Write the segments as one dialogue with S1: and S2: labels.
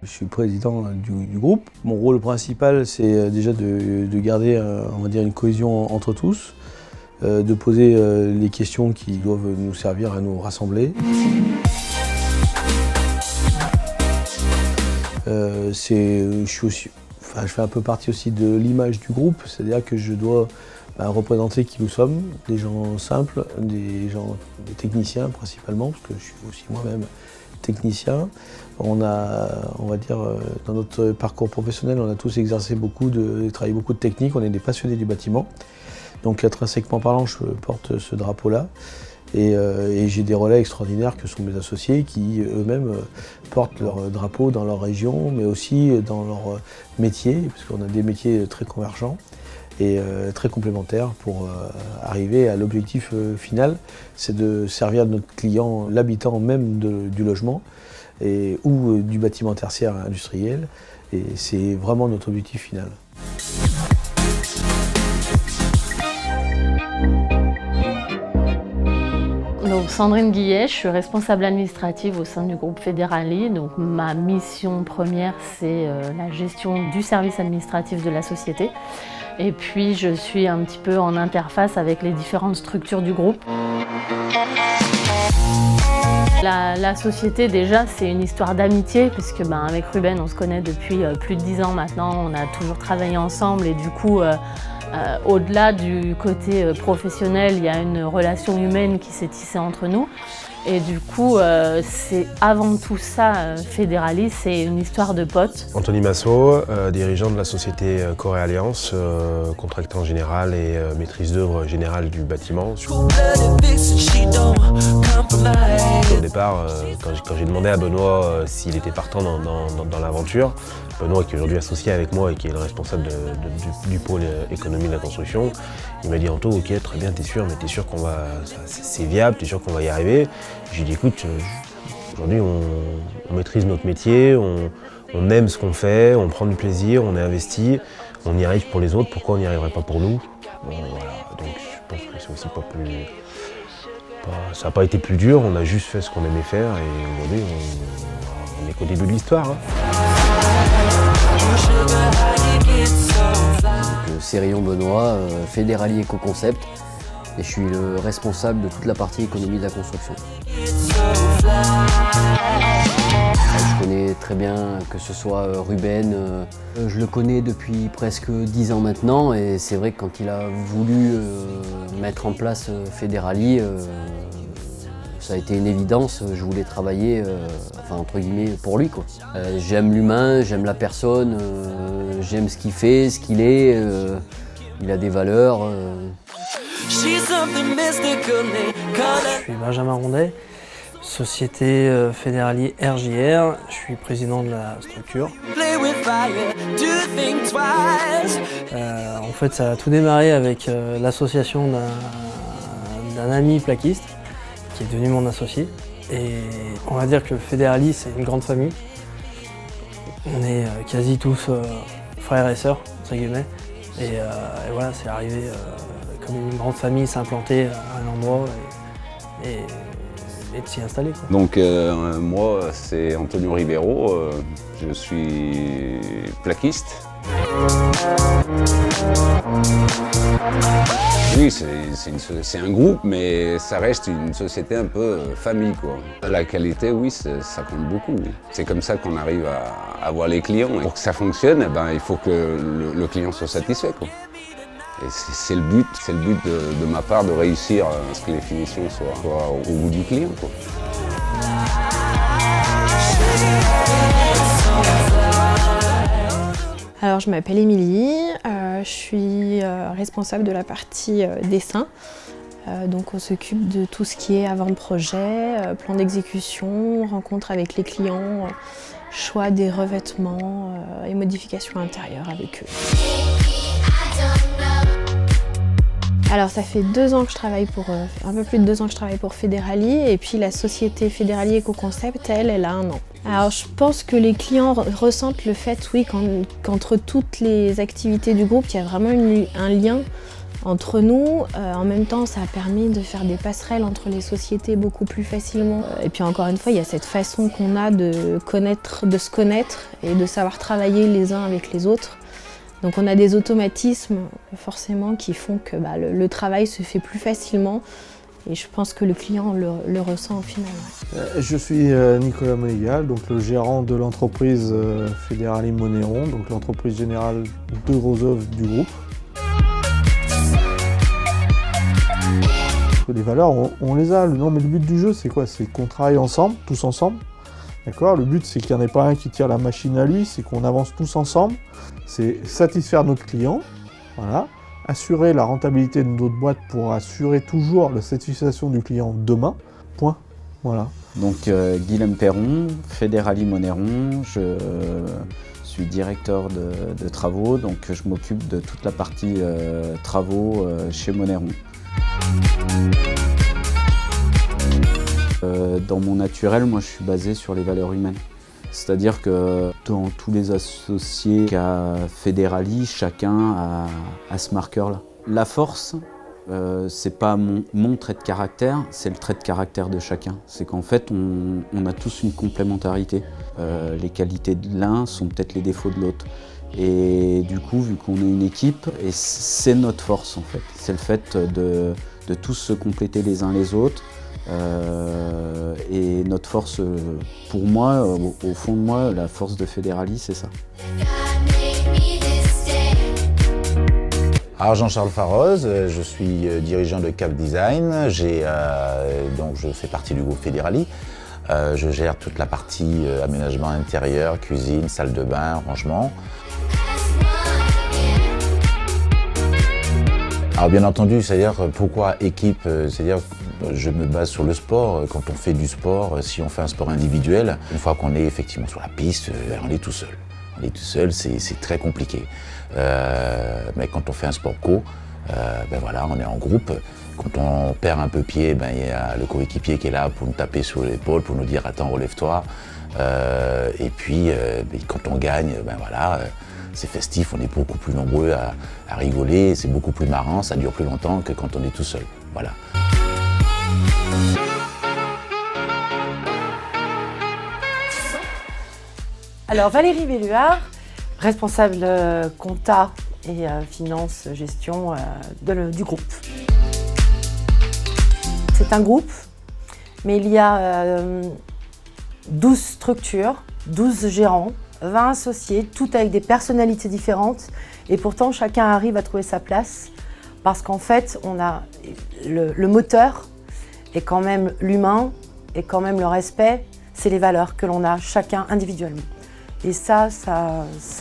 S1: Je suis président du groupe. Mon rôle principal, c'est déjà de garder on va dire une cohésion entre tous, de poser les questions qui doivent nous servir à nous rassembler. Je fais un peu partie aussi de l'image du groupe, c'est-à-dire que je dois représenter qui nous sommes, des gens simples, des techniciens principalement, parce que je suis aussi moi-même technicien. On va dire, dans notre parcours professionnel, on a tous exercé travaillé beaucoup de techniques, on est des passionnés du bâtiment. Donc intrinsèquement parlant, je porte ce drapeau-là. Et j'ai des relais extraordinaires que sont mes associés qui eux-mêmes portent leur drapeau dans leur région, mais aussi dans leur métier, parce qu'on a des métiers très convergents et très complémentaires pour arriver à l'objectif final, c'est de servir notre client, l'habitant même du logement ou du bâtiment tertiaire industriel, et c'est vraiment notre objectif final.
S2: Donc Sandrine Guillet, je suis responsable administrative au sein du groupe Federali. Donc ma mission première, c'est la gestion du service administratif de la société. Et puis je suis un petit peu en interface avec les différentes structures du groupe. La société déjà, c'est une histoire d'amitié puisque avec Ruben, on se connaît depuis plus de 10 ans maintenant. On a toujours travaillé ensemble et du coup, au-delà du côté professionnel, il y a une relation humaine qui s'est tissée entre nous. Et du coup, c'est avant tout ça, Federali, c'est une histoire de potes.
S3: Anthony Massot, dirigeant de la société Corée Alliance, contractant général et maîtrise d'œuvre générale du bâtiment. Au départ, quand j'ai demandé à Benoît s'il était partant dans l'aventure, Benoît qui est aujourd'hui associé avec moi et qui est le responsable du pôle économie de la construction, il m'a dit Anto, ok, très bien, t'es sûr, mais t'es sûr c'est viable, t'es sûr qu'on va y arriver. J'ai dit écoute, aujourd'hui on maîtrise notre métier, on aime ce qu'on fait, on prend du plaisir, on est investi, on y arrive pour les autres, pourquoi on n'y arriverait pas pour nous? Bon, voilà. Donc je pense que c'est aussi ça n'a pas été plus dur, on a juste fait ce qu'on aimait faire et aujourd'hui on n'est qu'au début de l'histoire.
S4: C'est Rayon Benoît, Federali Eco-Concept, et je suis le responsable de toute la partie économie de la construction. Je connais très bien que ce soit Ruben, je le connais depuis presque 10 ans maintenant, et c'est vrai que quand il a voulu mettre en place Federali, ça a été une évidence, je voulais travailler entre guillemets pour lui, quoi. J'aime l'humain, j'aime la personne, j'aime ce qu'il fait, ce qu'il est, il a des valeurs.
S5: Je suis Benjamin Rondet, société Federali RJR, je suis président de la structure. En fait, ça a tout démarré avec l'association d'un ami plaquiste qui est devenu mon associé. Et on va dire que Federali, c'est une grande famille. On est quasi tous frères et sœurs, entre guillemets. Et voilà, c'est arrivé comme une grande famille s'implanter à un endroit et de s'y installer, quoi.
S6: Donc moi, c'est Antonio Ribeiro, je suis plaquiste. Oui, c'est un groupe, mais ça reste une société un peu famille, quoi. La qualité, oui, ça compte beaucoup. C'est comme ça qu'on arrive à avoir les clients. Et pour que ça fonctionne, il faut que le client soit satisfait, quoi. Et c'est le but de ma part de réussir à ce que les finitions soient au goût du client, quoi.
S7: Alors je m'appelle Émilie, je suis responsable de la partie dessin. Donc on s'occupe de tout ce qui est avant-projet, plan d'exécution, rencontre avec les clients, choix des revêtements et modifications intérieures avec eux. Alors ça fait 2 ans que je travaille un peu plus de 2 ans que je travaille pour Federali, et puis la société Federali Eco-Concept, elle a 1 an. Alors je pense que les clients ressentent le fait, oui, qu'entre toutes les activités du groupe, il y a vraiment un lien entre nous. En même temps, ça a permis de faire des passerelles entre les sociétés beaucoup plus facilement. Et puis encore une fois, il y a cette façon qu'on a de se connaître et de savoir travailler les uns avec les autres. Donc on a des automatismes forcément qui font que le travail se fait plus facilement, et je pense que le client le ressent au final.
S8: Je suis Nicolas Monégal, donc le gérant de l'entreprise Federali Monéron, donc l'entreprise générale de gros œuvres du groupe. Les valeurs, on les a. Non, mais le but du jeu, c'est quoi? C'est qu'on travaille ensemble, tous ensemble. D'accord? Le but, c'est qu'il n'y en ait pas un qui tire la machine à lui, c'est qu'on avance tous ensemble. C'est satisfaire notre client, voilà. Assurer la rentabilité de notre boîte pour assurer toujours la satisfaction du client demain. Point. Voilà.
S9: Donc Guilhem Perron, Federali Monéron, je suis directeur de travaux, donc je m'occupe de toute la partie travaux chez Monéron. Dans mon naturel, moi je suis basé sur les valeurs humaines. C'est-à-dire que dans tous les associés qu'a Federali, chacun a ce marqueur-là. La force, c'est pas mon trait de caractère, c'est le trait de caractère de chacun. C'est qu'en fait, on a tous une complémentarité. Les qualités de l'un sont peut-être les défauts de l'autre. Et du coup, vu qu'on est une équipe, et c'est notre force en fait. C'est le fait de tous se compléter les uns les autres. Et notre force, pour moi, au fond de moi, la force de Federali, c'est ça.
S10: Alors Jean-Charles Farroz, je suis dirigeant de Cap Design, donc je fais partie du groupe Federali. Je gère toute la partie aménagement intérieur, cuisine, salle de bain, rangement. Alors bien entendu, c'est-à-dire pourquoi équipe, c'est-à-dire je me base sur le sport. Quand on fait du sport, si on fait un sport individuel, une fois qu'on est effectivement sur la piste, on est tout seul. On est tout seul, c'est très compliqué. Mais quand on fait un sport co, ben voilà, on est en groupe. Quand on perd un peu pied, il y a le coéquipier qui est là pour nous taper sur l'épaule, pour nous dire « Attends, relève-toi ». Et puis, quand on gagne, ben voilà, c'est festif, on est beaucoup plus nombreux à rigoler, c'est beaucoup plus marrant, ça dure plus longtemps que quand on est tout seul. Voilà.
S11: Alors Valérie Belluard, responsable compta et finance, gestion du groupe. C'est un groupe, mais il y a 12 structures, 12 gérants, 20 associés, toutes avec des personnalités différentes, et pourtant chacun arrive à trouver sa place parce qu'en fait on a le moteur et quand même l'humain et quand même le respect, c'est les valeurs que l'on a chacun individuellement. Et ça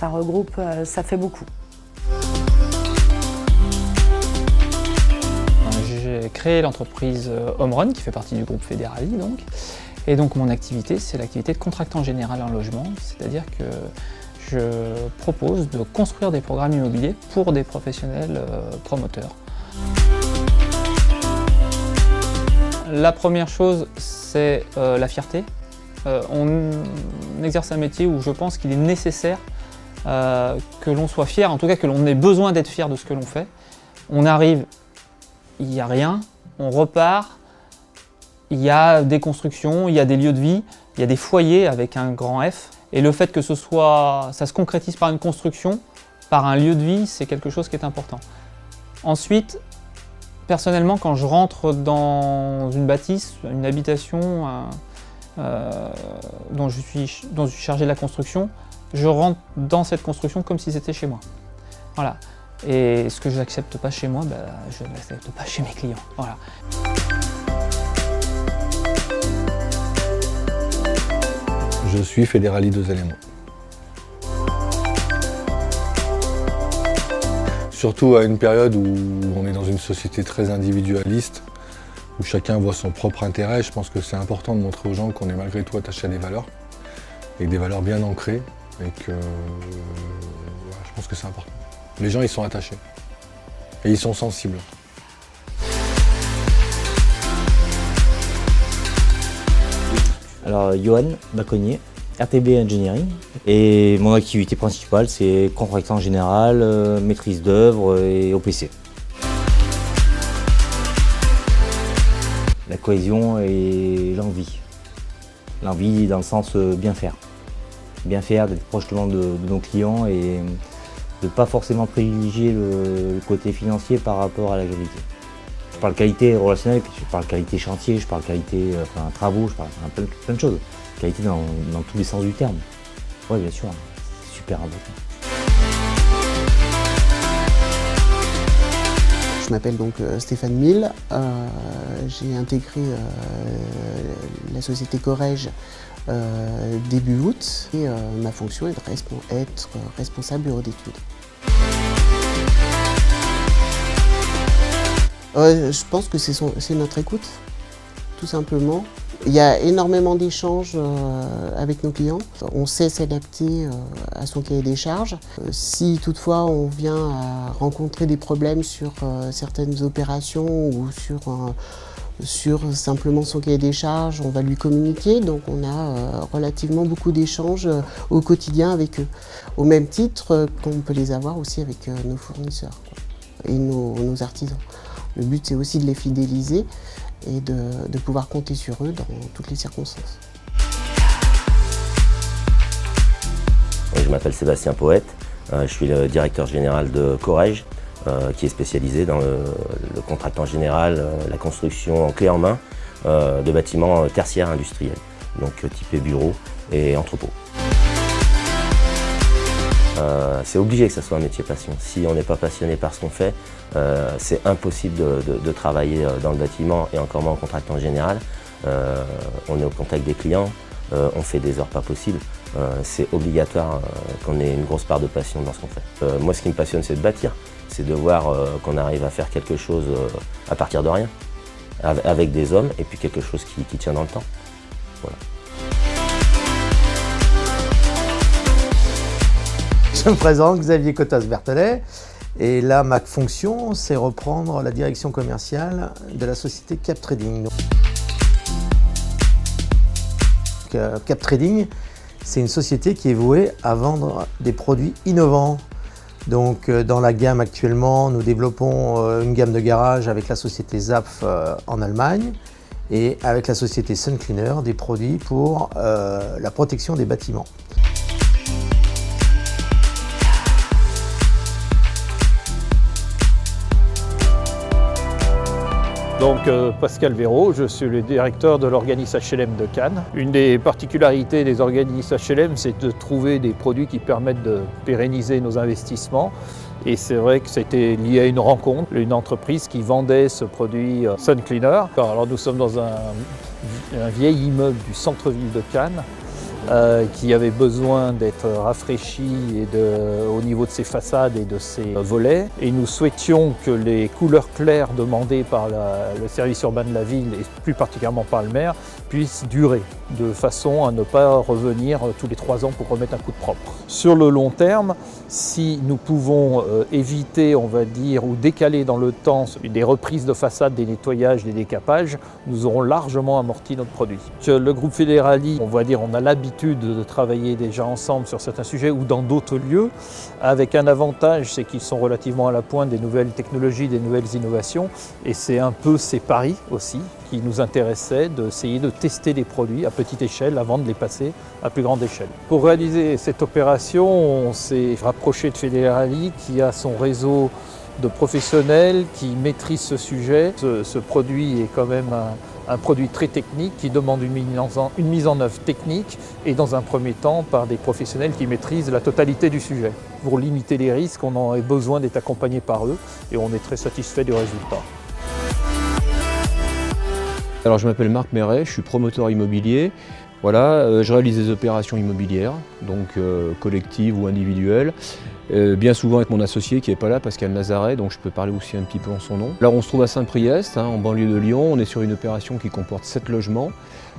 S11: regroupe, ça fait beaucoup.
S12: J'ai créé l'entreprise Homerun qui fait partie du groupe Federali donc. Et donc mon activité, c'est l'activité de contractant général en logement, c'est-à-dire que je propose de construire des programmes immobiliers pour des professionnels promoteurs. La première chose, c'est la fierté. On exerce un métier où je pense qu'il est nécessaire que l'on soit fier, en tout cas que l'on ait besoin d'être fier de ce que l'on fait. On arrive, il n'y a rien, on repart. Il y a des constructions, il y a des lieux de vie, il y a des foyers avec un grand F. Et le fait que ça se concrétise par une construction, par un lieu de vie, c'est quelque chose qui est important. Ensuite, personnellement, quand je rentre dans une bâtisse, une habitation dont je suis chargé de la construction, je rentre dans cette construction comme si c'était chez moi. Voilà. Et ce que je n'accepte pas chez moi, je ne l'accepte pas chez mes clients. Voilà.
S13: Je suis Federali 2 éléments. Surtout à une période où on est dans une société très individualiste, où chacun voit son propre intérêt. Je pense que c'est important de montrer aux gens qu'on est malgré tout attaché à des valeurs, et des valeurs bien ancrées, et que voilà, je pense que c'est important. Les gens, ils sont attachés, et ils sont sensibles.
S14: Alors, Johan Baconnier, RTB Engineering, et mon activité principale, c'est contractant général, maîtrise d'œuvre et OPC. La cohésion et l'envie. L'envie dans le sens bien faire. Bien faire, d'être proche de nos clients et de ne pas forcément privilégier le côté financier par rapport à la qualité. Je parle qualité relationnelle, puis je parle qualité chantier, je parle qualité travaux, je parle plein de choses. Qualité dans tous les sens du terme. Oui, bien sûr, c'est super important.
S15: Je m'appelle donc Stéphane Mille, j'ai intégré la société Corège début août et ma fonction est d'être responsable bureau d'études. Je pense que c'est notre écoute, tout simplement. Il y a énormément d'échanges avec nos clients. On sait s'adapter à son cahier des charges. Si toutefois on vient à rencontrer des problèmes sur certaines opérations ou sur simplement son cahier des charges, on va lui communiquer. Donc on a relativement beaucoup d'échanges au quotidien avec eux. Au même titre qu'on peut les avoir aussi avec nos fournisseurs et nos artisans. Le but c'est aussi de les fidéliser et de pouvoir compter sur eux dans toutes les circonstances.
S16: Je m'appelle Sébastien Poète, je suis le directeur général de Corège, qui est spécialisé dans le contractant général, la construction en clé en main de bâtiments tertiaires industriels, donc typés bureaux et entrepôts. C'est obligé que ça soit un métier passion. Si on n'est pas passionné par ce qu'on fait, c'est impossible de travailler dans le bâtiment et encore moins en contractant général. On est au contact des clients, on fait des heures pas possibles. C'est obligatoire qu'on ait une grosse part de passion dans ce qu'on fait. Moi, ce qui me passionne, c'est de bâtir. C'est de voir qu'on arrive à faire quelque chose à partir de rien, avec des hommes, et puis quelque chose qui tient dans le temps. Voilà.
S1: Je me présente, Xavier Cotas-Berthelet, et là ma fonction c'est reprendre la direction commerciale de la société Cap Trading. Cap Trading, c'est une société qui est vouée à vendre des produits innovants. Donc dans la gamme actuellement, nous développons une gamme de garage avec la société Zapf en Allemagne et avec la société Sun Cleaner des produits pour la protection des bâtiments.
S17: Donc Pascal Véraud, je suis le directeur de l'organisme HLM de Cannes. Une des particularités des organismes HLM, c'est de trouver des produits qui permettent de pérenniser nos investissements. Et c'est vrai que c'était lié à une rencontre, une entreprise qui vendait ce produit Sun Cleaner. Alors nous sommes dans un vieil immeuble du centre-ville de Cannes, qui avait besoin d'être rafraîchi au niveau de ses façades et de ses volets. Et nous souhaitions que les couleurs claires demandées par le service urbain de la ville, et plus particulièrement par le maire, puissent durer, de façon à ne pas revenir tous les 3 ans pour remettre un coup de propre. Sur le long terme, si nous pouvons éviter, on va dire, ou décaler dans le temps des reprises de façade, des nettoyages, des décapages, nous aurons largement amorti notre produit. Le groupe Federali, on va dire, on a l'habitude de travailler déjà ensemble sur certains sujets ou dans d'autres lieux, avec un avantage, c'est qu'ils sont relativement à la pointe des nouvelles technologies, des nouvelles innovations, et c'est un peu ces paris aussi qui nous intéressaient, d'essayer de tester des produits à petite échelle avant de les passer à plus grande échelle. Pour réaliser cette opération, on s'est rapproché de Federali qui a son réseau de professionnels qui maîtrisent ce sujet. Ce produit est quand même un produit très technique qui demande une mise en œuvre technique et dans un premier temps par des professionnels qui maîtrisent la totalité du sujet. Pour limiter les risques, on a besoin d'être accompagné par eux et on est très satisfait du résultat.
S18: Alors je m'appelle Marc Méret, je suis promoteur immobilier. Voilà, je réalise des opérations immobilières, donc collectives ou individuelles. bien souvent avec mon associé qui n'est pas là, Pascal Nazaret, donc je peux parler aussi un petit peu en son nom. Là on se trouve à Saint-Priest, en banlieue de Lyon, on est sur une opération qui comporte 7 logements,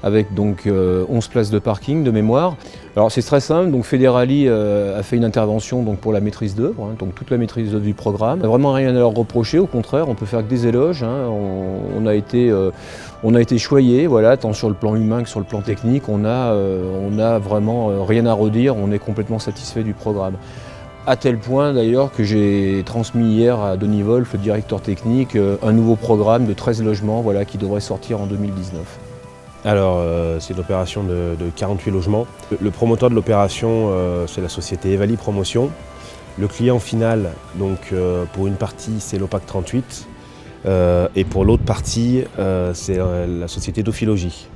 S18: avec donc 11 places de parking de mémoire. Alors c'est très simple, donc Federali a fait une intervention donc, pour la maîtrise d'œuvre, donc toute la maîtrise d'œuvre du programme. On n'a vraiment rien à leur reprocher, au contraire, on peut faire que des éloges. On a été choyés, voilà, tant sur le plan humain que sur le plan technique, on a vraiment rien à redire, on est complètement satisfait du programme. À tel point d'ailleurs que j'ai transmis hier à Denis Wolf, le directeur technique, un nouveau programme de 13 logements voilà, qui devrait sortir en 2019.
S3: Alors, c'est une opération de 48 logements. Le promoteur de l'opération, c'est la société Evali Promotion. Le client final, donc, pour une partie, c'est l'OPAC 38. Et pour l'autre partie, c'est la société Dophilogie.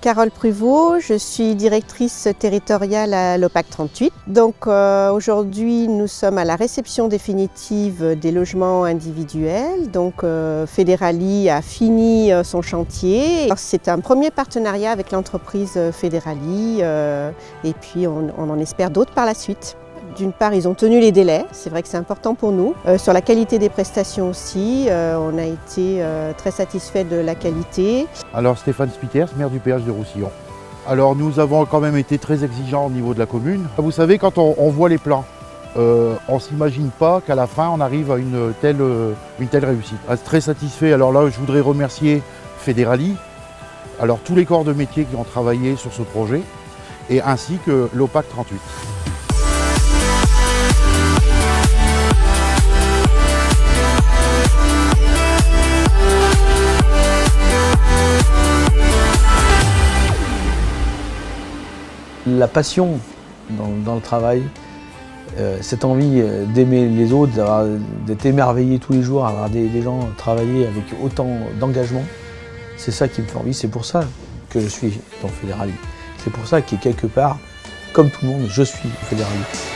S15: Carole Pruvot, je suis directrice territoriale à l'OPAC 38. Donc aujourd'hui nous sommes à la réception définitive des logements individuels. Donc Federali a fini son chantier. C'est un premier partenariat avec l'entreprise Federali et puis on en espère d'autres par la suite. D'une part, ils ont tenu les délais, c'est vrai que c'est important pour nous. Sur la qualité des prestations aussi, on a été très satisfait de la qualité.
S19: Alors Stéphane Spiters, maire du péage de Roussillon. Alors nous avons quand même été très exigeants au niveau de la commune. Vous savez, quand on voit les plans, on ne s'imagine pas qu'à la fin on arrive à une telle réussite. Très satisfait, alors là je voudrais remercier Federali, alors tous les corps de métier qui ont travaillé sur ce projet, et ainsi que l'OPAC 38.
S1: La passion dans le travail, cette envie d'aimer les autres, d'être émerveillé tous les jours, avoir des gens travailler avec autant d'engagement, c'est ça qui me fait envie, c'est pour ça que je suis dans Federali. C'est pour ça que quelque part, comme tout le monde, je suis Federali.